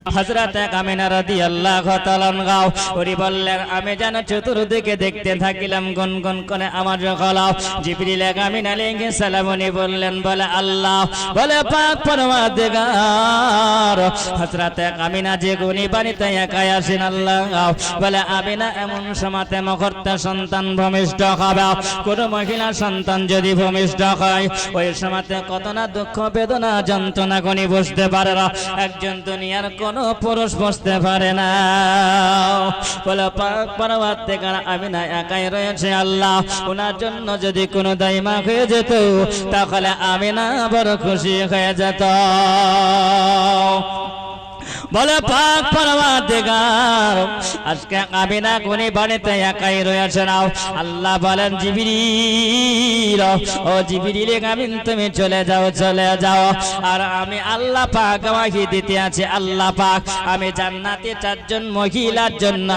হযরত আমিনা রাদিয়াল্লাহু তাআলা আনহা ওরি বললেন আমি যেন চতুর্দিকে দেখতে থাকিলাম গুনগুন করে আমার গলাও জিবরিল আমিন আলাইহিস সালাম উনি বললেন বলে আল্লাহ বলে পাক পরওয়ারদিগার হযরত আমিনা যে গুনি বাড়িতে একাই আসেন আল্লাহ বলে আমিনা এমন সময়তে মুহূর্তে সন্তান ভূমিষ্ঠ হবে কোন মহিলা সন্তান যদি ভূমিষ্ঠ হয় ওই সময়তে কত না দুঃখ বেদনা যন্ত্রণা গুনি বুঝতে পারে না একজন দুনিয়ার কোন পুরুষ বুঝতে পারে না বলে পাক পরওয়ারদিগার আমিনা একাই রয়েছে আল্লাহ ওনার জন্য যদি কোনো দাইমা হয়ে যেত তাহলে আমিনা বড় খুশি হয়ে যেত বলে পাক পরওয়ারদিগার আজকে আমিনা কোনি বাড়িতে একাই রয়েছে নাও আল্লাহ বলেন জিবরিল ও জিবরিল আমিন তুমি চলে যাও আর আমি আল্লাহ পাক ওয়াহি দিতে আছে আল্লাহ পাক আমি জান্নাতে চারজন মহিলার জন্য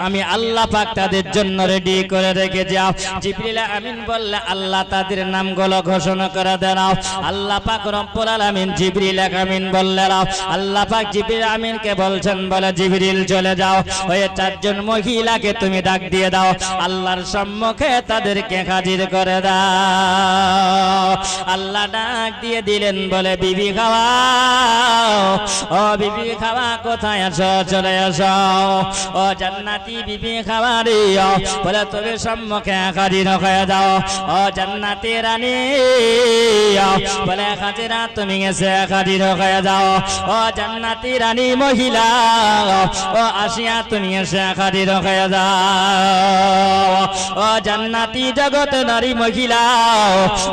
আমি আল্লাহ পাক তাদের জন্য রেডি করে রেখে যাও জিবরিল আমিন বললে আল্লাহ তাদের নামগুলো ঘোষণা করে দাও আল্লাহ পাক রব্বুল আলামিন জিবরিল আমিন বললেন আল্লাহ পাক জিবরিল আমিনকে বলছেন বলে জিবরিল চলে যাও ওই চারজন মহিলাকে তুমি ডাক দিয়ে দাও আল্লাহর সম্মুখে তাদেরকে হাজির করে দাও আল্লাহ ডাক দিয়ে দিলেন বলে বিবি খাওয়া ও বিবি খাওয়া কোথায় আছো চলে আসো ও জান্নাতি বিবি খাওয়া রে বলে তুমি সম্মুখে হাজির হয়ে যাও ও জান্নাতি রানী বলে হাজিরা তুমি এসে হাজির হয়ে যাও ও জান্নাতি রানী মহিলা ও আসিয়া তুমি এসে হাজির হয়ে যাও ও জান্নাতি জগৎ নারী মহিলা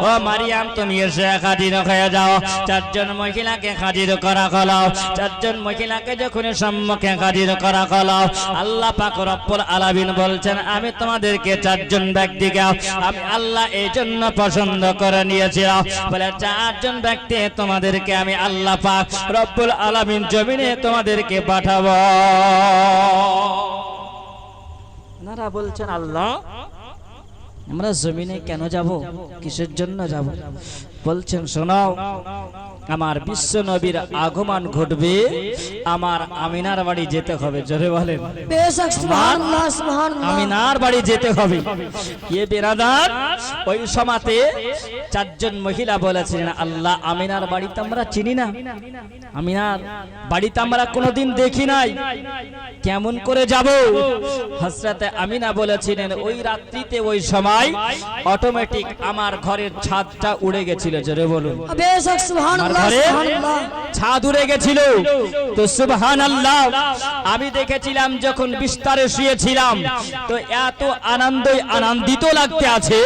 ও মারিয়াম তুমি এসে হাজির হয়ে যাও চারজন মহিলাকে হাজির করা হলো চারজন মহিলাকে যখন সম্মুখে হাজির করা হলো আল্লাহ পাক রব্বুল আলামিন বলছেন আমি তোমাদেরকে চারজন ব্যক্তিকে আমি আল্লাহ এই জন্য পছন্দ করে নিয়েছি বলে চারজন ব্যক্তি তোমাদেরকে আমি আল্লাহ পাক রব্বুল আলামিন জমিনে তোমাদেরকে পাঠাবো নারা বলছেন আল্লাহ আমরা জমিনে কেন যাব কিসের জন্য যাব বলছেন শোনাও আমার বিশ্ব নবীর আগমন ঘটবে আমার আমিনার বাড়ি যেতে হবে জোরে বলেন বেশক সুবহানাল্লাহ সুবহানাল্লাহ আমিনার বাড়ি যেতে হবে এ বিরাদার ওই সময়তে চারজন মহিলা বলেছিলেন আল্লাহ আমিনার বাড়ি তো আমরা চিনি না আমিনার বাড়ি তো আমরা কোনোদিন দেখি নাই কেমন করে যাব হযরত আমিনা বলেছিলেন ওই রাত্রিতে ওই সময় অটোমেটিক আমার ঘরের ছাদটা উড়ে গেছিল জোরে বলুন বেশক সুবহানাল্লাহ সুবহানাল্লাহ ছাদ উড়ে গেছিল তো সুবহানাল্লাহ আমি দেখেছিলাম যখন বিস্তারে শুয়েছিলাম তো এত আনন্দিত লাগতে আছে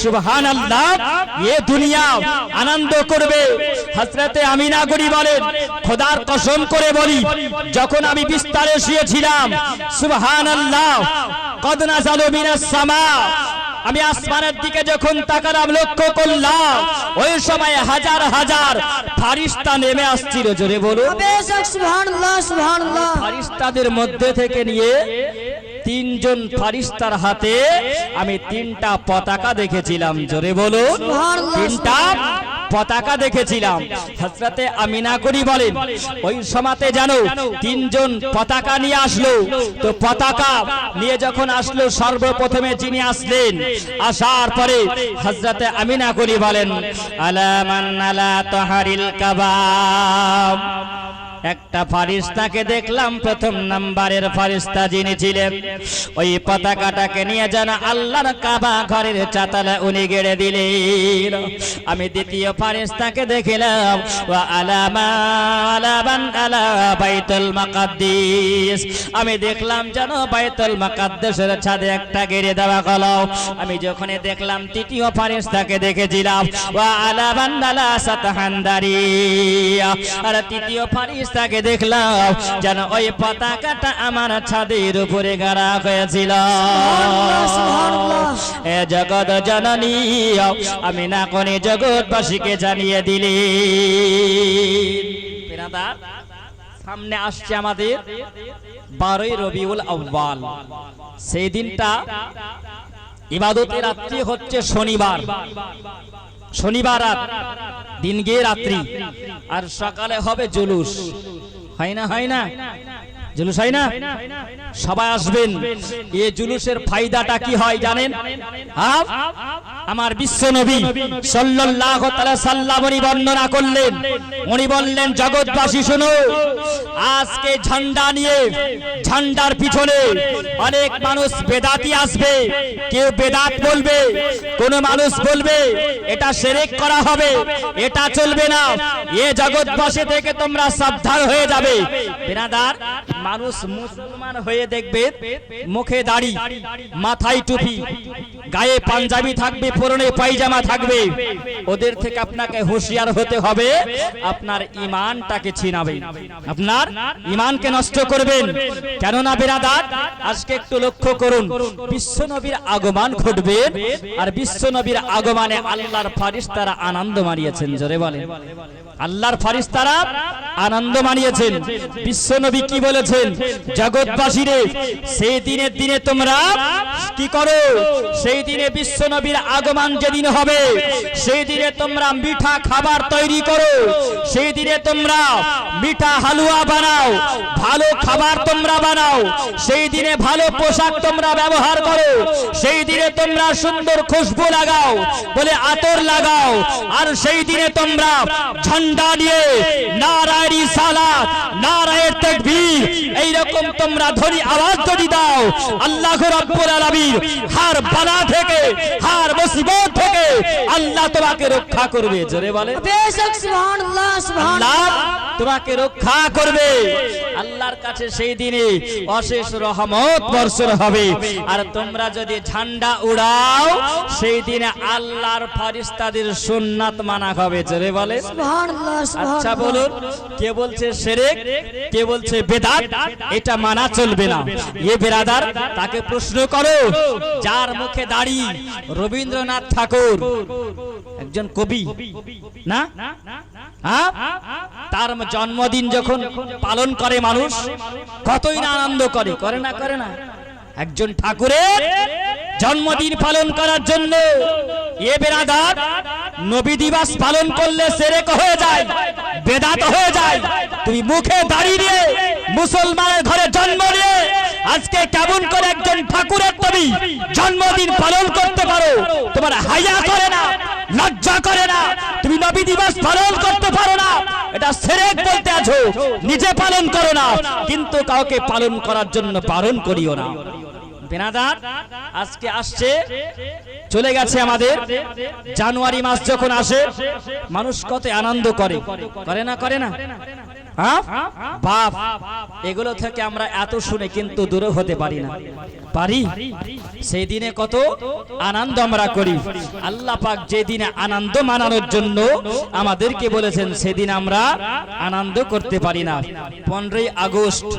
সুবহানাল্লাহ এই দুনিয়া আনন্দ করবে হযরতে আমিনা গরি বলেন খোদার কসম করে বলি যখন আমি বিস্তারে শুয়েছিলাম সুবহানাল্লাহ কদ নাযালু মিনাস সামা আমি আসমানের দিকে যখন তাকালাম লক্ষ্য করলাম ওই সময় হাজার হাজার ফেরেশতা নেমে আসছিল জোরে বলুন বেশক সুবহানাল্লাহ সুবহানাল্লাহ ফেরেশতাদের মধ্যে থেকে নিয়ে তিনজন ফেরেশতার হাতে আমি তিনটা পতাকা দেখেছিলাম জোরে বলুন তিনটা পতাকা দেখেছিলাম হযরতে আমিনা করি বলেন ওই সময়তে জানো তিনজন পতাকা নিয়ে আসলো তো পতাকা নিয়ে যখন আসলো সর্বপ্রথমে যিনি আসলেন আসার পরে হযরতে আমিনা করি বলেন আলা মান আলা তাহারিল কাবাব একটা ফেরেশতাকে দেখলাম প্রথম নাম্বারের ফেরেশতা যিনি ছিলেন ওই পতাকাটাকে নিয়ে যেন আল্লাহর কাবা ঘরের চাতালে উনি গেড়ে দিলেন আমি দ্বিতীয় ফেরেশতাকে দেখলাম ওয়া আলামান আলা বাইতুল মাকদ্দিস আমি দেখলাম যেন বাইতুল মাকদ্দিসের ছাদে একটা গেড়ে দেওয়া হলো আমি যখন দেখলাম তৃতীয় ফেরেশতাকে দেখেছিলাম ওয়া আলামান আলা সাতহান্দারিয়া আর তৃতীয় ফেরেশতা তাকে দেখলাম যেন ওই পতাকাটা আমার ছাদের উপরে গাড়া হয়েছিল এ জগৎ জননী আমিনা কোনি জগৎবাসীকে জানিয়ে দিলি সামনে আসছে আমাদের 12ই রবিউল আউয়াল সেই দিনটা ইবাদতের রাত্রি হচ্ছে শনিবার শনিবার রাত दिन गे रात्रि और सकाले होबे जुलूस হয় না হয় না জুলুস হয় না সবাই আসবেন এই জুলুসের ফায়দাটা কি হয় জানেন আমার বিশ্ব নবী সাল্লাল্লাহু তাআলা সাল্লাম উনি বর্ণনা করলেন উনি বললেন জগৎবাসী শুনো আজকে ঝান্ডা নিয়ে ঝান্ডার পিছনে অনেক মানুষ বেদাতি আসবে কেউ বেদাত বলবে কোন মানুষ বলবে এটা শিরক করা হবে এটা চলবে না এই জগৎবাসী থেকে তোমরা সাবধান হয়ে যাবে বিরাদার মানুষ মুসলমান হয়ে দেখবে মুখে দাড়ি মাথায় টুপি গায়ে পাঞ্জাবি থাকবে পরনে পায়জামা থাকবে ওদের থেকে আপনাকে হুঁশিয়ার হতে হবে আপনার ঈমানটাকে ছিনাবে আপনার ঈমানকে নষ্ট করবেন কেননা বিরাদার আজকে একটু লক্ষ্য করুন বিশ্ব নবীর আগমন ঘটবে আর বিশ্ব নবীর আগমনে আল্লাহর ফেরেশতারা আনন্দ মানিয়েছেন জোরে বলেন আল্লাহর ফেরেশতারা আনন্দ মানিয়েছেন বিশ্ব নবী কি বলেছেন জগৎবাসীরে সেই দিনের দিনে তোমরা কি করো সেই দিনে বিশ্ব নবীর আগমন যেদিন হবে সেই দিনে তোমরা মিঠা খাবার তৈরি করো সেই দিনে তোমরা মিঠা হালুয়া বানাও ভালো খাবার তোমরা বানাও সেই দিনে ভালো পোশাক তোমরা ব্যবহার করো সেই দিনে তোমরা সুন্দর খুশবু লাগাও বলে আতর লাগাও আর সেই দিনে তোমরা ঝান্ডা নিয়ে নারায়ে রিসালাত নারায়ে তাকবীর এই রকম তোমরা ধ্বনি আওয়াজ যদি দাও আল্লাহ রাব্বুল আলামিন হার বালা থেকে হার মুসিবত থেকে আল্লাহ তোমাকে রক্ষা করবে জোরে বলে বেশক সুবহানাল্লাহ সুবহানাল্লাহ আল্লাহ তোমাকে রক্ষা করবে আল্লাহর কাছে সেই দিনে অশেষ রহমত বর্ষণ হবে আর তোমরা যদি ঝান্ডা উড়াও সেই দিনে আল্লাহর ফেরেশতাদের সুন্নাত মানা হবে জোরে বলে সুবহানাল্লাহ আচ্ছা বলুন কে বলছে শিরক কে বলছে বেদাত এটা মানা চলবে না এ বেরাদার তাকে প্রশ্ন করো যার মুখে দাড়ি রবীন্দ্রনাথ ঠাকুর একজন কবি না তার জন্মদিন যখন পালন করে মানুষ কতই না আনন্দ করে করে না করে না একজন ঠাকুরের জন্মদিন পালন করার জন্য এ বেরাদার নবী দিবস পালন করলে শিরক হয়ে যায় বেদাত হয়ে যায় তুমি মুখে দাড়ি নিয়ে মুসলমানের ঘরে জন্ম নিয়ে আজকে কেমন করে একজন ঠাকুরের তুমি জন্মদিন পালন করতে পারো তোমার হায়া করে না লজ্জা করে না তুমি নবী দিবস পালন করতে পারো না এটা শিরক বলতে আছো নিজে পালন করো না কিন্তু কাউকে পালন করার জন্য বারণ করিও না বেনাদার আজকে আসছে চলে গেছে আমাদের জানুয়ারি মাস যখন আসে মানুষ কত আনন্দ করে করে না করে না বাপ এগুলো থেকে আমরা এত শুনে কিন্তু দূরে হতে পারি না পারি সেই দিনে কত আনন্দ আমরা করি আল্লাহ পাক যে দিনে আনন্দ মানানোর জন্য আমাদেরকে বলেছেন সেদিন আমরা আনন্দ করতে পারি না 15ই আগস্ট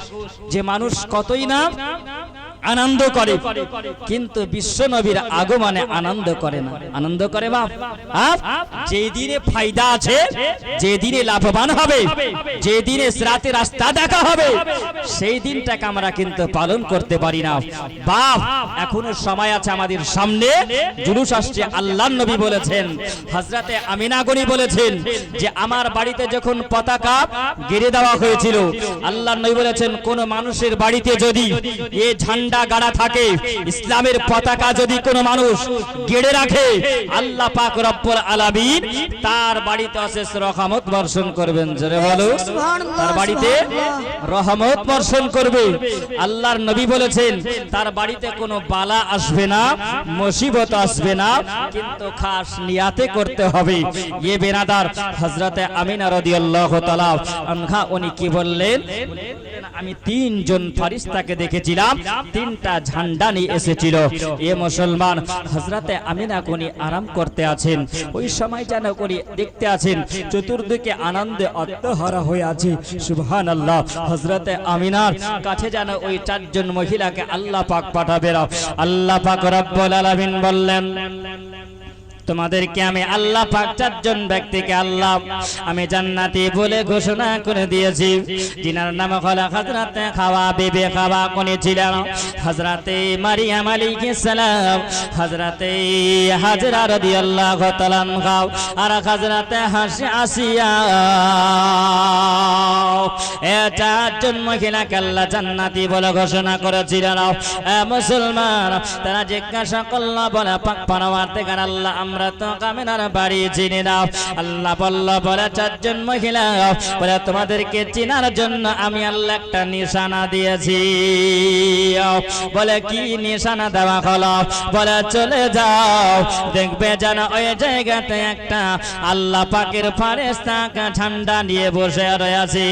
যে মানুষ কতই না আনন্দ করে কিন্তু বিশ্ব নবীর আগমনে আনন্দ করে না আনন্দ করে বাপ যে দিনে ফায়দা আছে যে দিনে লাভবান হবে যে দিনে সিরাতে রাস্তা দেখা হবে সেই দিনটাকে আমরা কিন্তু পালন করতে পারি না বাপ এখনো সময় আছে আমাদের সামনে জুলুস আসছে আল্লাহর নবী বলেছেন হযরতে আমিনা গনি বলেছেন যে আমার বাড়িতে যখন পতাকা গেড়ে দেওয়া হয়েছিল আল্লাহর নবী বলেছেন কোন মানুষের বাড়িতে যদি এই ঝান্ডা গাড়া থাকে ইসলামের পতাকা যদি কোনো মানুষ গেড়ে রাখে আল্লাহ পাক রব্বুল আলামিন তার বাড়িতে অশেষ রহমত বর্ষণ করবেন জোরে বলো তার বাড়িতে রহমত বর্ষণ করবে আল্লাহর নবী বলেছেন তার বাড়িতে কোনো বালা আসবে না মুসিবত আসবে না কিন্তু খাস নিয়াতে করতে হবে এ বেনাদার হযরতে আমিনা রাদিয়াল্লাহু তাআলা আনহা উনি কি বললেন আমি তিনজন ফেরেশতাকে দেখেছিলাম তিনটা ঝান্ডা নিয়ে এসেছিল এ মুসলমান হযরতে আমিনা কোনি আরাম করতে আছেন ওই সময় যেন কোনি দেখতে আছেন চতুর্দিকে আনন্দে আত্মহারা হয়ে আছে সুবহানাল্লাহ হযরতে আমিনার কাছে যেন ওই চারজন মহিলাকে আল্লাহ পাক পাঠাবেন আল্লাহ পাক রব্বুল আলামিন বললেন তোমাদেরকে আমি আল্লাহ পাক চারজন ব্যক্তিকে আল্লাহ আমি জান্নাতি বলে ঘোষণা করে দিয়েছি, যিনার নাম হলো হযরতে হাওয়া বিবি। হাওয়া কোন ছিলেন? হযরতে মারিয়াম আলাইহিস সালাম, হযরতে হাজরা রাদিয়াল্লাহু তাআলা আনহা, আর হযরতে আসিয়া। এ চারজন মহিলাকে আল্লাহ জান্নাতি বলে ঘোষণা করেছিলেন। মুসলমান তারা জিজ্ঞাসা করল, বলে পাক পরওয়ারদিগার আল্লাহ আমরা তো আমিনার বাড়ি চিনি না। আল্লাহ বলল, বলে চারজন মহিলা বলে তোমাদেরকে চিনার জন্য আমি আল্লাহ একটা নিশানা দিয়েছি। বলে কি নিশানা দেওয়া হলো? বলে চলে যাও, দেখবে যেন ওই জায়গাতে একটা আল্লাহ পাকের ফেরেশতা ঝান্ডা নিয়ে বসে রয়েছে।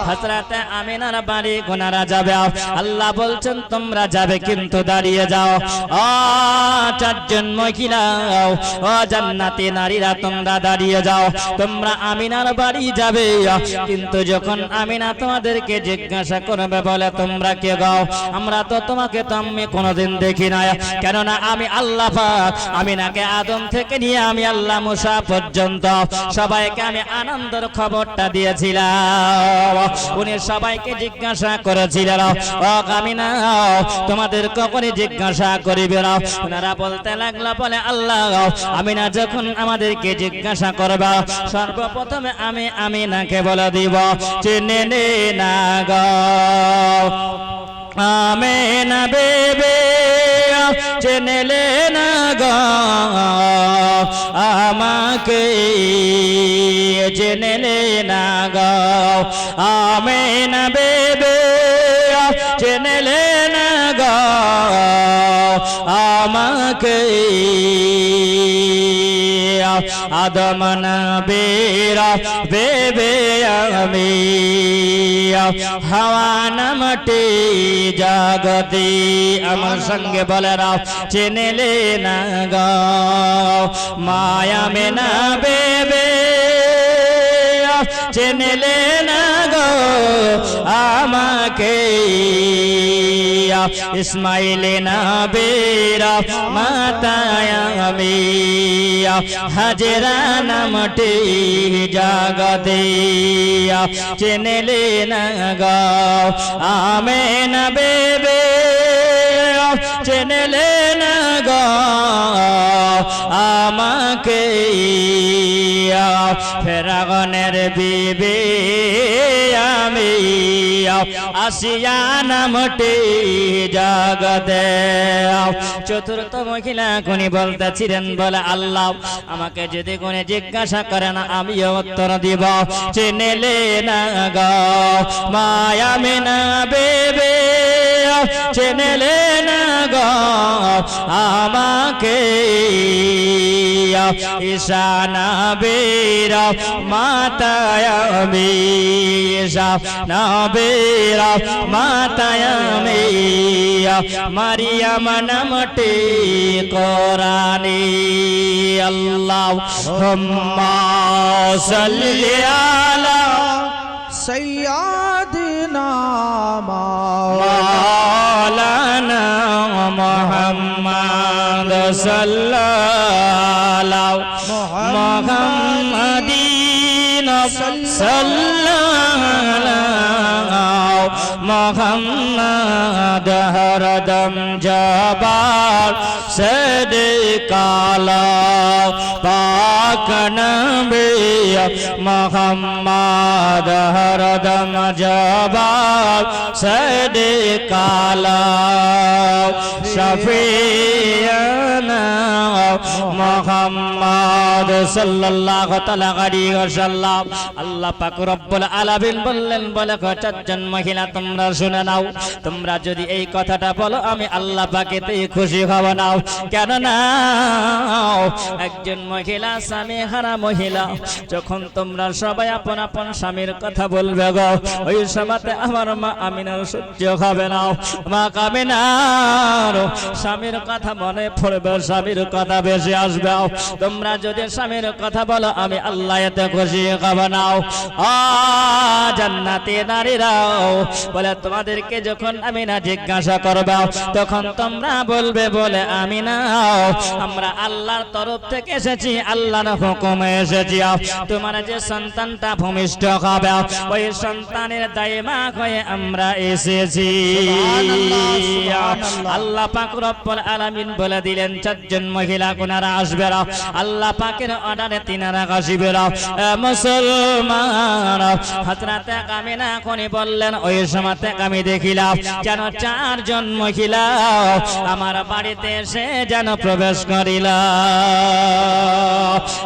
হযরতে আমিনার বাড়ি কোনারা যাবে। আল্লাহ বলছেন তোমরা যাবে কিন্তু দাঁড়িয়ে যাও। ও চারজন মহিলা, ও জান্নাতি নারীরা তোমরা দাঁড়িয়ে যাও। তোমরা আমিনার বাড়ি যাবে, কিন্তু যখন আমিনা তোমাদেরকে জিজ্ঞাসা করবে, বলে তোমরা কে গাও? আমরা তো তোমাকে তো আমি কোনোদিন দেখি না, কেননা আমি আল্লাহ পাক আমিনাকে আদম থেকে নিয়ে আমি আল্লাহ মুসা পর্যন্ত সবাইকে আমি আনন্দের খবরটা দিয়েছিলাম। উনি সবাইকে জিজ্ঞাসা করেছিলেন, ও আমিনা তোমাদের কখনই জিজ্ঞাসা করিবে না? ওনারা বলতে লাগলো, বলে আল্লাহ আমিনা যখন আমাদেরকে জিজ্ঞাসা করবা, সর্বপ্রথমে আমি আমিনাকে বলে দিব, চিনে নে না গো আমিনা বেবে, চিনলে না গো আমাকে, চিনলে না গো আমিনা বেবে, চিনলে না গো আমাকে। আদম নবীর বেবে আমি, হাওয়া নামটি জগতি। আমার সঙ্গে বলে রাও, চিনলে না গো মায়া মেনা বেবে, চিনলে না গো আমাকে। ইসমাইল নবীর মাতায় আমি, হাজরা নামটি জগতে। চিনলে না গো আমিনা বেবে, চিনলে না গো আমাকে। ফেরাউনের বিবি আমি, আসিয়া নামটি জগতে। চতুর্থ মহিলা কোনি বলতেছিলেন, বলে আল্লাহ আমাকে যদি কোনে জিজ্ঞাসা করে না আমিও উত্তর দিব, চিনলে না গো মায়া মিনা বেবে, চিনলে না গো আমাকে। ঈশা নবীর মাতায় আমি, ঈশা নবীর মাতায় আমি, মারিয়াম নামটি কোরআনি। আল্লাহুম্মা সাল্লি আলা সাইয়্যিদিনা মাওলানা মুহাম্মদ সাল্লাল্লাহু মুহাম্মাদিন সাল্লাল্লাহু মুহাম্মদ হরদম জবাল সদকালা পাক নবী মুহাম্মদ হরদম জবাল সদকালা শফিয়ানা মুহাম্মদ সাল্লাল্লাহু তাআলা আলাইহি ওয়াসাল্লাম। আল্লাহ পাক রব্বুল আলামিন বললেন, বলে চারজন মহিলা তোমরা শুনে নাও, তোমরা যদি এই কথাটা বলো আমি আল্লাহ পাকেতেই খুশি হব না। কেন না একজন মহিলা স্বামী হারা মহিলা, যখন তোমরা সবাই আপন আপন স্বামীর কথা বলবে গো, ওই সময়তে আমার মা আমিনার সহ্য হবে না। মা আমিনার স্বামীর কথা মনে পড়বে, স্বামীর কথা বেশি আসবে। তোমরা যদি স্বামীর কথা বলো আমি আল্লাহ এতে খুশি হব না। জান্নাতি নারীরাও বলে তোমাদেরকে যখন আমিনা জিজ্ঞাসা করবে তখন তোমরা বলবে বলে আমিনা আমরা আল্লাহর তরফ থেকে এসেছি, আল্লাহর হুকুমে এসেছি। তোমার যে সন্তানটা ভূমিষ্ঠ হবে ওই সন্তানের দায়মা হয়ে আমরা এসেছি। আল্লাহ পাক রব্বুল আলামিন বলে দিলেন চারজন মহিলা কোনারা আসবে, আল্লাহ পাকের অর্ডারে তিনারা আসবে। মুসলমান হযরত আমিনা কোনি বললেন ওই সময়তে আমি দেখিলাম যেন চারজন মহিলা আমার বাড়িতে এসে যেন প্রবেশ করিল।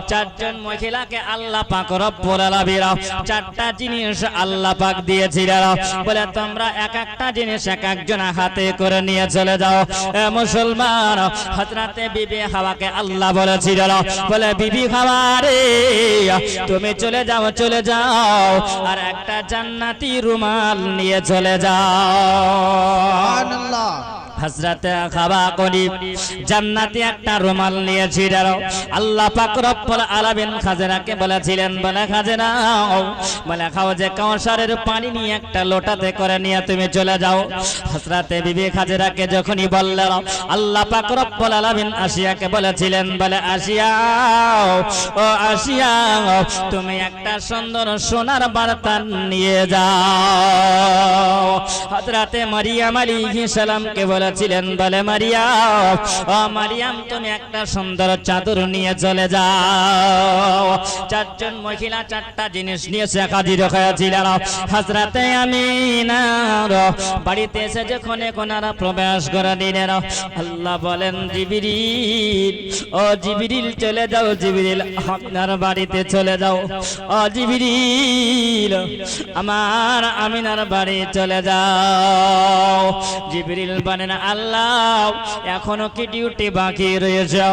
চারজন মহিলাকে আল্লাহ পাক রব্বুল আলামিন চারটা জিনিস আল্লাহ পাক দিয়েছিলেন, বলে তোমরা এক একটা জিনিস এক একজন হাতে করে নিয়ে চলে যাও। মুসলমান হযরতে বিবি হাওয়াকে আল্লাহ বলেছিলেন, বলে বিবি হাওয়া রে তুমি চলে যাও, চলে যাও আর একটা জান্নাতি রুমাল নিয়ে চলে যাও। সুবহানাল্লাহ। হযরতে হাওয়া কোনি জান্নাতি একটা রুমাল নিয়েছিলেন। আল্লাহ পাক রব্বুল আলামিন খাজরাকে বলেছিলেন, বলে খাজরা বলে খাও যে কাউসারের পানি নিয়ে একটা লোটাতে করে নিয়ে তুমি চলে যাও। হযরতে বিবি খাজরাকে যখনই বললেন আল্লাহ পাক রব্বুল আলামিন আসিয়াকে বলেছিলেন, বলে আসিয়া ও আসিয়া তুমি একটা সুন্দর সোনার বার্তা নিয়ে যাও। হযরতে মারিয়াম আলাইহিস সালামকে বলেছিলেন, বলে মারিয়াম ও মারিয়াম তুমি একটা সুন্দর চাদর নিয়ে চলে যাও। চারজন মহিলা চারটা জিনিস নিয়ে হাজির হয়েছিলেন। হযরতে আমিনার বাড়িতে এসে যখন কোনারা প্রবেশ করে দিলেন, আল্লাহ বলেন জিবরিল ও জিবরিল চলে যাও, জিবরিল আপনার বাড়িতে চলে যাও। ও জিবরিল আমার আমিনার বাড়ি চলে যাও। জিবরিল বলেন আল্লাহ এখনো কি ডিউটি বাকি রয়েছে?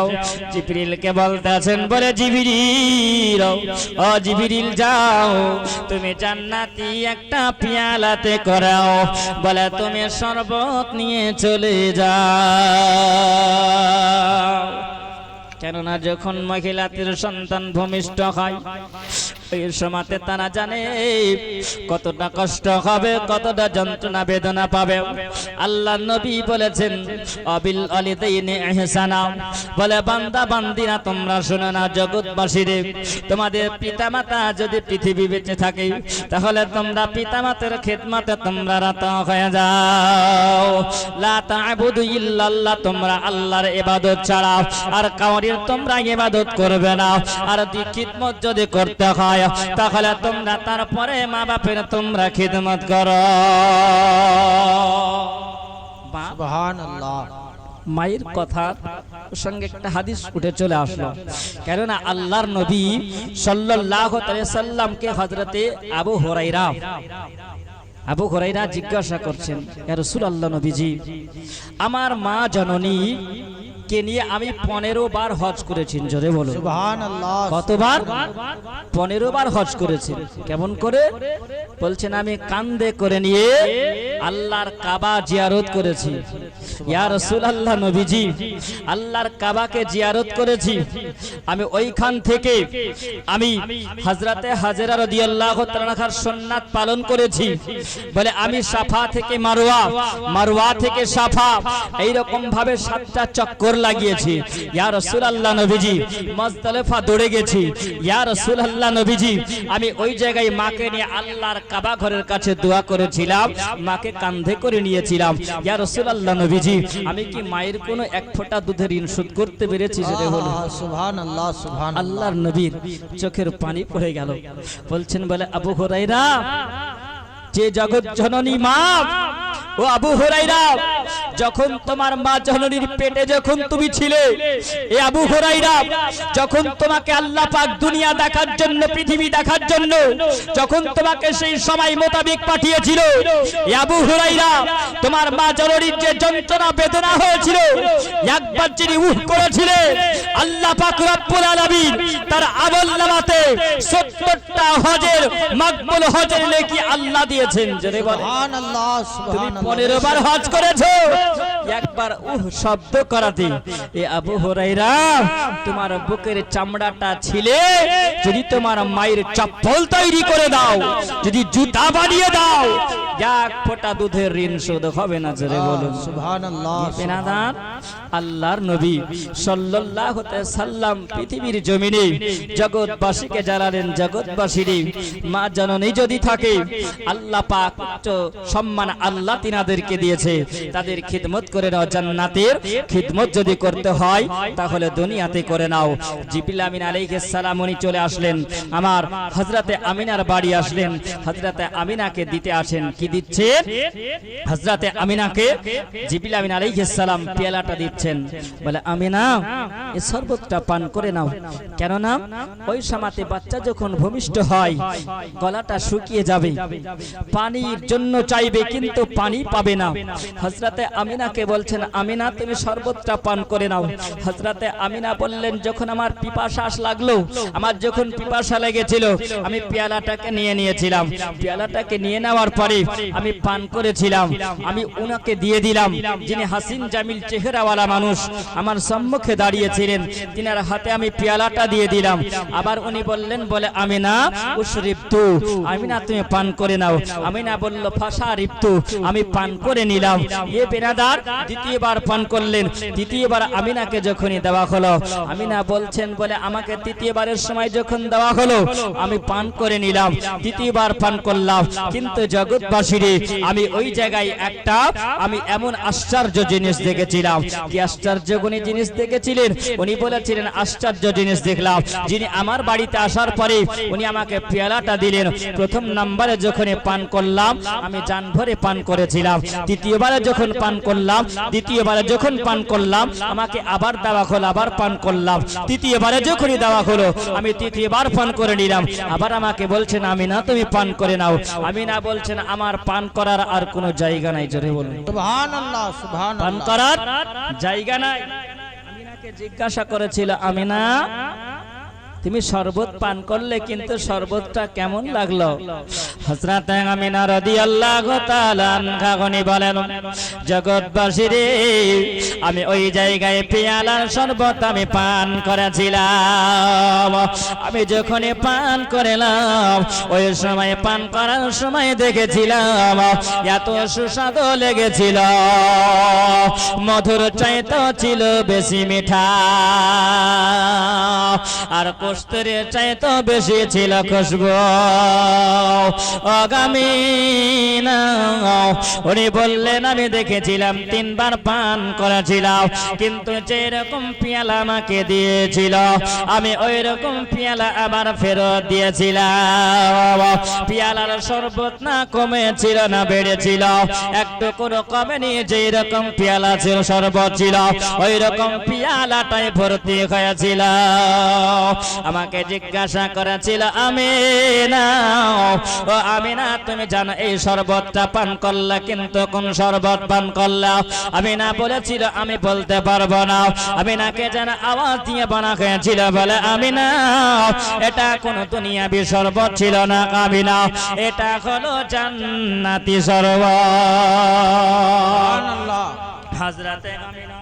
জিবরিলকে বলতেছেন, বলে জিবরিল ও জিবরিল যাও তুমি জান্নাতি একটা পেয়ালাতে করাও, বলে তুমি শরবত নিয়ে চলে যাও। কেননা যখন মহিলাদের সন্তান ভূমিষ্ঠ হয় এই সময়তে তারা জানে কতটা কষ্ট হবে, কতটা যন্ত্রণা বেদনা পাবে। আল্লাহ নবী বলেছেন আবিল ওয়ালিদাইনি ইহসানা, বলে বান্দা বান্দিরা তোমরা শুনো না জগৎবাসীরে, তোমাদের পিতামাতা যদি পৃথিবী বেঁচে থাকে তাহলে তোমরা পিতামাতার খেদমতে তোমরা রত হয়ে যাও। লা তা'বুদু ইল্লাল্লাহ, তোমরা আল্লাহর ইবাদত ছাড়া আর কাউরির তোমরা ইবাদত করবে না। আর খিদমত যদি করতে হয় তাহলে তোমরা তারপরে মা বাপের তোমরা খিদমত করো। সুবহানাল্লাহ। মায়ের কথার সঙ্গে একটা হাদিস উঠে চলে আসলো, কেননা আল্লাহর নবী সাল্লাল্লাহু আলাইহি সাল্লামকে হযরতে আবু হুরায়রা জিজ্ঞাসা করছেন, ইয়া রাসূলুল্লাহ নবীজি আমার মা জননী কে নিয়ে আমি 15 বার হজ করেছি। জোরে বলো সুবহানাল্লাহ। কতবার? 15 বার হজ করেছি। কেমন করে? বলছেন আমি কাঁধে করে নিয়ে আল্লাহর কাবা জিয়ারত করেছি। ইয়া রাসূলুল্লাহ নবীজি আল্লাহর কাবাকে জিয়ারত করেছি, আমি ওইখান থেকে আমি হযরতে হাজরা রাদিয়াল্লাহু তাআলার সুন্নাত পালন করেছি। বলে আমি সাফা থেকে মারওয়া, মারওয়া থেকে সাফা এই রকম ভাবে 7টা চক্কর লাগিয়েছি। ইয়া রাসূলুল্লাহ নবীজি মুজদালিফা দৌড়ে গেছি। ইয়া রাসূলুল্লাহ নবীজি আমি ওই জায়গায় মাকে নিয়ে আল্লাহর কাবা ঘরের কাছে দোয়া করেছিলাম, মাকে কাঁধে করে নিয়েছিলাম। ইয়া রাসূলুল্লাহ নবীজি আমি কি মায়ের কোনো এক ফোঁটা দুধের ঋণ শোধ করতে পেরেছি? যেটা হলো সুবহানাল্লাহ সুবহানাল্লাহ। আল্লাহর নবীর চোখের পানি পড়ে গেল। বলছেন, বলে আবু হুরায়রা যে জগৎ জননী মা, ও আবু হুরায়রা যখন তোমার মা জননীর পেটে যখন তুমি ছিলে, এ আবু হুরায়রা যখন তোমাকে আল্লাহ পাক দুনিয়া দেখার জন্য, পৃথিবী দেখার জন্য যখন তোমাকে সেই সময় মোতাবেক পাঠিয়েছিল, এ আবু হুরায়রা তোমার মা জননীর যে যন্ত্রণা বেদনা হয়েছিল একবার যিনি উহ করেছিলে আল্লাহ পাক রব্বুল আলামিন তার আমলনামাতে 70টা হজের মাকবুল হজের নেকি আল্লাহ দিয়েছেন। জোরে বলো সুবহানাল্লাহ তুমি সুবহানাল্লাহ। 15 বার হজ করেছো, একবার শব্দ করাতে এ আবু হুরায়রা তোমার বুকের চামড়াটা ছিলে যদি তোমার মায়ের চপ্পল তৈরি করে দাও, যদি জুতা বানিয়ে দাও, এক ফোঁটা দুধের ঋণ শোধ হবে না। জোরে বলুন সুবহানাল্লাহ। বেনাদার আল্লাহর নবী সাল্লাল্লাহু আলাইহি সাল্লাম পৃথিবীর জমিনে জগৎবাসীকে জানালেন, জগৎবাসীর মা জননী যদি থাকে আল্লাহ পাক উচ্চ সম্মান আল্লাহ তিনাদেরকে দিয়েছে, তাদের খিদমত করে নাও। জান্নাতের খিদমত যদি করতে হয় তাহলে দুনিয়াতে করে নাও। জিবরিল আমিন আলাইহিস সালাম উনি চলে আসলেন, আমার হযরতে আমিনার বাড়ি আসলেন। হযরতে আমিনাকে দিতে আসেন, কি দিচ্ছেন? হযরতে আমিনাকে জিবরিল আমিন আলাইহিস সালাম পেয়ালাটা দিচ্ছেন। বলে আমিনা এই শরবতটা পান করে নাও। কেন না? ওই সময়তে বাচ্চা যখন ভূমিষ্ঠ হয় গলাটা শুকিয়ে যাবে, পানির জন্য চাইবে কিন্তু পানি পাবে না। হযরতে আমিনাকে বলছেন আমিনা তুমি শরবতটা পান করে নাও। হযরতে আমিনা বললেন যখন আমার পিপাসা লাগলো, আমার যখন পিপাসা লেগেছিল আমি পেয়ালাটাকে নিয়ে নিয়েছিলাম। পেয়ালাটাকে নিয়ে নেওয়ার পরে আমি পান করেছিলাম, আমি উনাকে দিয়ে দিলাম। যিনি হাসিন জামিল চেহারাওয়ালা মানুষ আমার সম্মুখে দাঁড়িয়েছিলেন, তিনার হাতে আমি পেয়ালাটা দিয়ে দিলাম। আবার উনি বললেন বলে আমিনা উশরিবতু, আমিনা তুমি পান করে নাও। আমিনা বলল ফাশারিবতু, আমি পান করে নিলাম। এ বেনাদার দ্বিতীয়বার পান করলেন। দ্বিতীয়বার আমিনাকে যখনই দেওয়া হলো, আমিনা বলছেন বলে আমাকে তৃতীয়বারের সময় যখন দেওয়া হলো আমি পান করে নিলাম, তৃতীয়বার পান করলাম। কিন্তু জগৎবাসীরে আমি ওই জায়গায় একটা আমি এমন আশ্চর্য জিনিস দেখেছিলাম। কি আশ্চর্য গুণী জিনিস দেখেছিলেন? উনি বলেছিলেন আশ্চর্য জিনিস দেখলাম। যিনি আমার বাড়িতে আসার পরে উনি আমাকে পেয়ালাটা দিলেন। প্রথম নম্বরে যখন পান করলাম আমি জান ভরে পান করেছিলাম। তৃতীয়বারে যখন পান করলাম, দ্বিতীয়বারে যখন পান করলাম আমাকে আবার দেওয়া হলো, আবার পান করলাম। তৃতীয়বারে যখনই দেওয়া হলো আমি তৃতীয়বার পান করে নিলাম। আবার আমাকে বলছেন আমিনা তুমি পান করে নাও। আমিনা বলছেন আমার পান করার আর কোনো জায়গা নাই। জোরে বলুন সুবহানাল্লাহ। পান সুবহানাল্লাহ। করার জায়গা নাই। আমিনাকে জিজ্ঞাসা করেছিল আমিনা তুমি শরবত পান করলে কিন্তু শরবতটা কেমন লাগলো? হযরত আমিনা রাদিয়াল্লাহু তাআলা আনহা বলেন জগৎবাসীরে আমি ওই জায়গায় পেয়ালার শরবত আমি পান করেছিলাম। আমি যখন পান করলাম ওই সময় পান করার সময় দেখেছিলাম এত সুস্বাদু লেগেছিল, মধুর চাইতে ছিল বেশি মিঠা, আর কষ্টরে চাইতে বেশি ছিল খুশবু। আগামী না উনি বললেন আমি দেখেছিলাম তিনবার পান করেছিলাম, কিন্তু যেরকম পেয়ালা আমাকে দিয়েছিল আমি ওই রকম পেয়ালা আবার ফেরত দিয়েছিলাম। পেয়ালার শরবত না কমেছিল না বেড়েছিল, একটু কোনো কমেনি। যেই রকম পেয়ালা ছিল শরবত ছিল ওই রকম পেয়ালাটাই ভর্তি হয়েছিল। আমাকে জিজ্ঞাসা করেছিল আমিনা ও আমিনা তুমি জানো এই শরবতটা পান করলা, কিন্তু কোন শরবত পান করলা? আমিনা বলেছিল আমি বলতে পারবো না। আমিনাকে যেন আওয়াজ দিয়ে বানা হয়েছিল বলে আমিনা এটা কোন দুনিয়াবি শরবত ছিল না আমিনা, এটা হলো জান্নাতি শরবত। সুবহানাল্লাহ। হযরতে আমিনা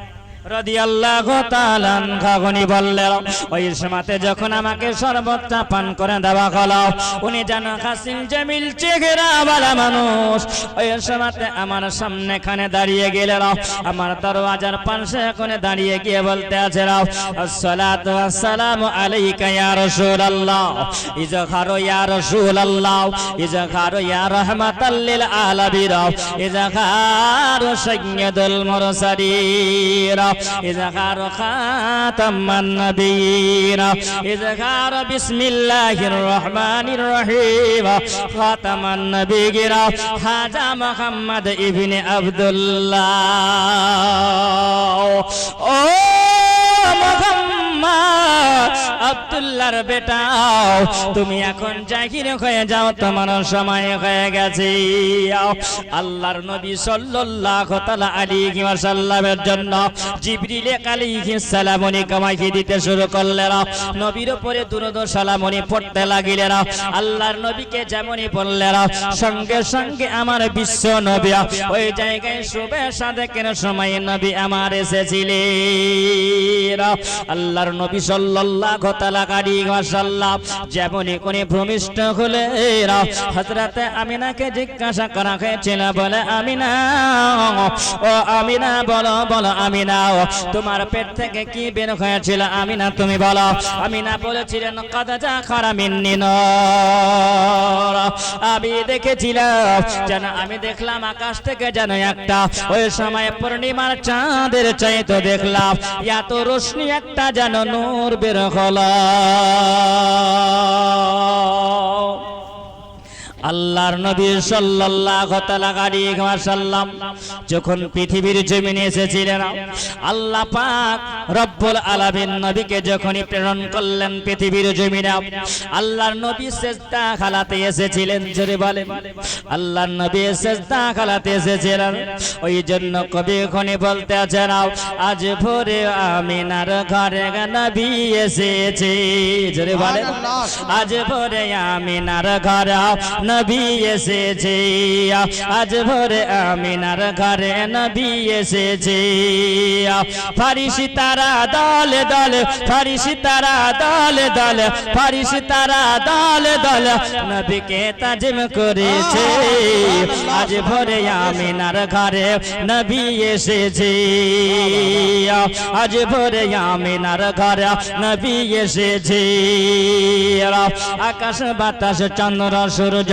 রাদিয়াল্লাহু তাআলা আনহা বললেন ওই সময়তে যখন আমাকে শরবতটা পান করে দেওয়া হলো, উনি যেন হাসিন জামিল চেহারাওয়ালা মানুষ ওই সময়তে আমার সামনে খানে দাঁড়িয়ে গেলেন। আমার দরওয়াজার পাশে কোণে দাঁড়িয়ে গিয়ে বলতে আছেন আসসালাতু ওয়াসসালামু আলাইকা ইয়া রাসূলুল্লাহ, ইজহারু ইয়া রাসূলুল্লাহ, ইজহারু ইয়া রাহমাতাল লিল আলামিন, ইজহারু সাইয়্যিদুল মুরসালিন, ইজহার খাতামান নবিয়্যিন, ইজহার বিসমিল্লাহির রহমানির রহিম, খাতামান নবিয়্যিন হাজা মুহাম্মদ ইবনে আব্দুল্লাহ। ও মুহাম্মদ আব্দুল্লাহর বেটা তুমি এখন জাহির হয়ে যাও, তোমার সময় হয়ে গেছে। আল্লাহর নবী সাল্লাল্লাহু তাআলা আলাইহি ওয়াসাল্লামের জন্য জিবরিল আলাইহিস সালাম কামাইকে দিতে শুরু করলেন। নবীর উপরে দুরূদ ও সালাম পড়তে লাগিলেন। আল্লাহর নবীকে যেমনই বললেন সঙ্গে সঙ্গে আমার বিশ্ব নবী ওই জায়গায় শুভে সাদেকের সময় নবী আমার এসেছিলেন। আল্লাহর নবী সাল্লাল্লাহু তাআলা আলাইহি ওয়াসাল্লাম যেমনই কোনে ভূমিষ্ঠ হলেন, হযরত আমিনাকে জিজ্ঞাসা করা হয়েছিল, বলে আমিনা, ও আমিনা বলো বলো আমিনা, তোমার পেট থেকে কি বের হয়েছিল আমিনা তুমি বলো। আমিনা বলেছিলেন কাদ জাখারা মিন্নি নূর, আমি দেখেছিলাম যেন আমি দেখলাম আকাশ থেকে যেন একটা ওই সময় পূর্ণিমার চাঁদের চাইতে দেখলাম এত রোশনি একটা যেন নূর বের হলো। আল্লাহর নবী সাল্লাল্লাহু তাআলা আলাইহি ওয়াসাল্লাম যখন পৃথিবীর জমিনে এসেছিলেন, আল্লাহ পাক রব্বুল আলামিন নবীকে যখনই প্রেরণ করলেন পৃথিবীর জমিনে, আল্লাহর নবী সিজদা খালাতে এসেছিলেন। জোরে বলেন, আল্লাহর নবী সিজদা খালাতে এসেছিলেন। ওই জন্য কবি এখনই বলতে আছেন, আজ ভোরে আমিনার ঘরে নবী এসেছে। জোরে বলেন, আজ ভোরে আমিনার ঘরে নবী এসেছে, আজ ভোরে আমিনার ঘরে নবী এসেছে। ফারিস্তারা দলে দলে, ফারিস্তারা দলে দলে, ফারিস্তারা দলে দলে নবীকে তাজিম করেছে। আজ ভোরে আমিনার ঘরে নবী এসেছে, আজ ভোরে আমিনার ঘরে নবী এসেছে। আকাশ বাতাস চন্দ্র সূর্য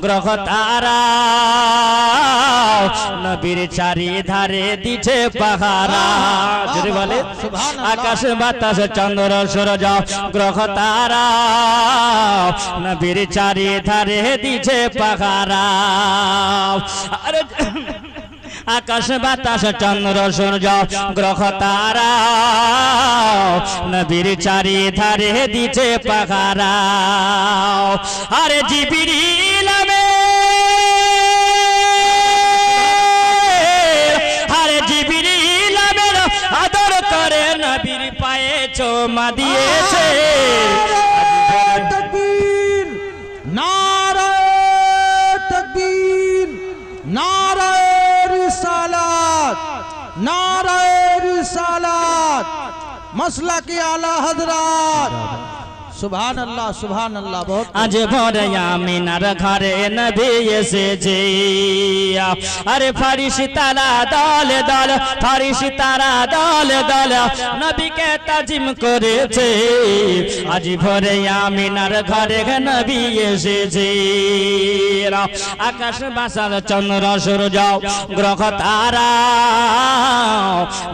গ্রহ তারা নবীর চারিধারে দিছে পাহারা। যদি বলে আকাশ বাতাস চন্দ্র সূর্য গ্রহ তারা নবীর চারিধারে দিছে পাহারা। আরে আকাশ বাতাস চন্দ্র সূর্য গ্রহ তারা নবীর চারিধারে দিছে পাহারা। আরে জিবরিল আরে জিবরিল আদর করে নবীর পায়ে চুমা দিয়েছে। তাকবীর, নারে তাকবীর, নারে রিসালাত, নারে রিসালাত, মাসলাকি আলা হযরত। সুবহান আল্লাহ, সুবহান আল্লাহ। বহুত আজ ভোরে আমিনার ঘরে নবী এসেছে। আরে ফারিস্তারা দলে দলে, ফারিস্তারা দলে দলে নবীকে তাজিম করেছে। আজ ভোরে আমিনার ঘরে নবী এসেছে। আকাশ বাতাস চন্দ্র সূর্য গ্রহ তারা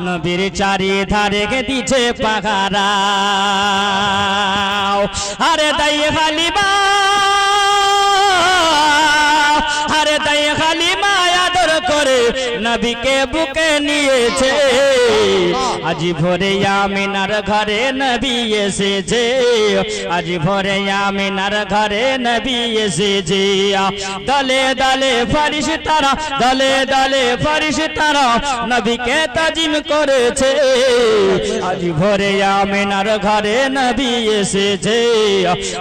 নবীর চারিধারে দিছে পাহারা। আরে দাই হালিমা, আরে দাই হালিমা আদর করে নবীকে বুকে নিয়েছে। আজ ভোরে আমিনার ঘরে নবী এসেছে, আজ ভোরে আমিনার ঘরে নবী এসেছে। দলে দলে ফারিস্তারা, দলে দলে ফারিস্তারা নবীকে তাজিম করেছে। আজ ভোরে আমিনার ঘরে নবী এসেছে,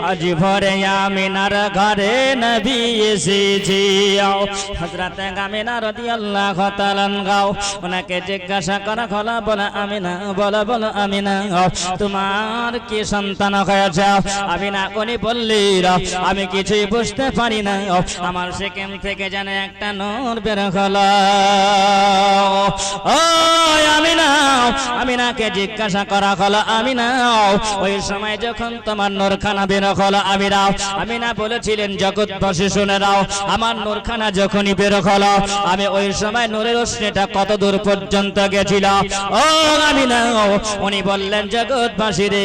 আজ ভোরে আমিনার ঘরে নবী এসেছে। হযরত আমিনা রাদিয়াল্লাহু তাআলা আনহা ওনাকে জিজ্ঞাসা করা হলো, বলে আমিনা, বলো বলো আমিনা তোমার কি সন্তান হয়েছে? আমিনা উনি বললেন আমি কিছুই বুঝতে পারি না, আমার সেকেন্ড থেকে যেন একটা নূর বের হলো। ও আমিনা, আমিনাকে জিজ্ঞাসা করা হলো, আমিনা ওই সময় যখন তোমার নূরখানা বের হলো, আমিনা বলেছিলেন জগৎবাসী শুনে নাও, আমার নূরখানা যখনই বের হলো আমি ওই ওই সময় নূরের রশ্মিটা কত দূর পর্যন্ত গেছিল। ও আমিনা, উনি বললেন জগৎবাসী রে,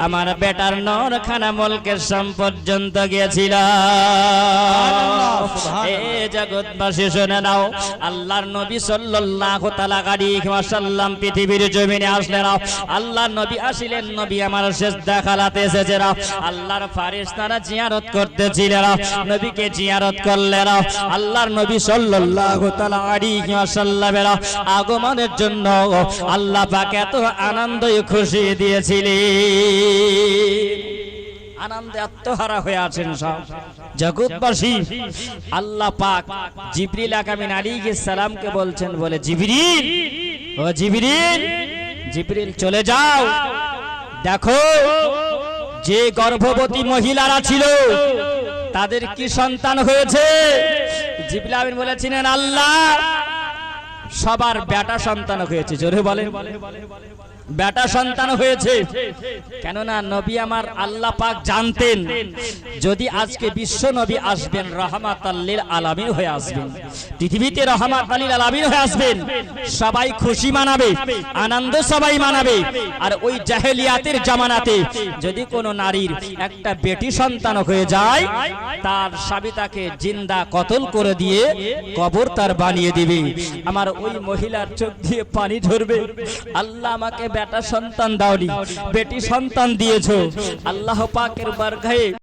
আমার বেটার নরখানা মুলকের সাম পর্যন্ত গিয়েছিল। এ জগৎবাসী শুনে নাও, আল্লাহর নবী সাল্লাল্লাহু তাআলা আলাইহি ওয়াসাল্লাম পৃথিবীর জমিনে আসলেন। আল্লাহর নবী আসিলেন, নবী আমার সিজদা খালাতে এসেছেন। আল্লাহর ফেরেশতারা জিয়ারত করতেছিলেন, নবীকে জিয়ারত করলেন। আল্লাহর নবী সাল্লাল্লাহু তাআলা আলাইহি ওয়াসাল্লামের আগমনের জন্য আল্লাহ পাক এত আনন্দ খুশি দিয়েছিলেন, আনন্দে আত্মহারা হয়ে আছেন সব জগৎবাসী। আল্লাহ পাক জিবরিল আমিন আলাইহিস সালামকে বলছেন, বলে জিবরিল, ও জিবরিল, জিবরিল চলে যাও, দেখো যে গর্ভবতী মহিলারা ছিল তাদের কি সন্তান হয়েছে। জিবরিল আমিন বলেছিলেন, আল্লাহ সবার বেটা সন্তান হয়েছে। জোরে বলেন, বেটা সন্তান হয়েছে। কেননা নবী আমার আল্লাহ পাক জানতেন যদি আজকে বিশ্ব নবী আসবেন, রাহমাতাল লিল আলামিন হয়ে আসবেন, পৃথিবীতে রাহমাতাল লিল আলামিন হয়ে আসবেন, সবাই খুশি মানাবে, আনন্দ সবাই মানাবে। আর ওই জাহেলিয়াতের জামানাতে যদি কোনো নারীর একটা বেটি সন্তান হয়ে যায়, তার স্বামী তাকে জিন্দা কতল করে দিয়ে কবর তার বানিয়ে দিবে। আমার ওই মহিলার চোখ দিয়ে পানি ঝরবে, আল্লাহ আমাকে বেটা সন্তান দাওনি, বেটি সন্তান দিয়েছো। আল্লাহ পাকের বারগাহে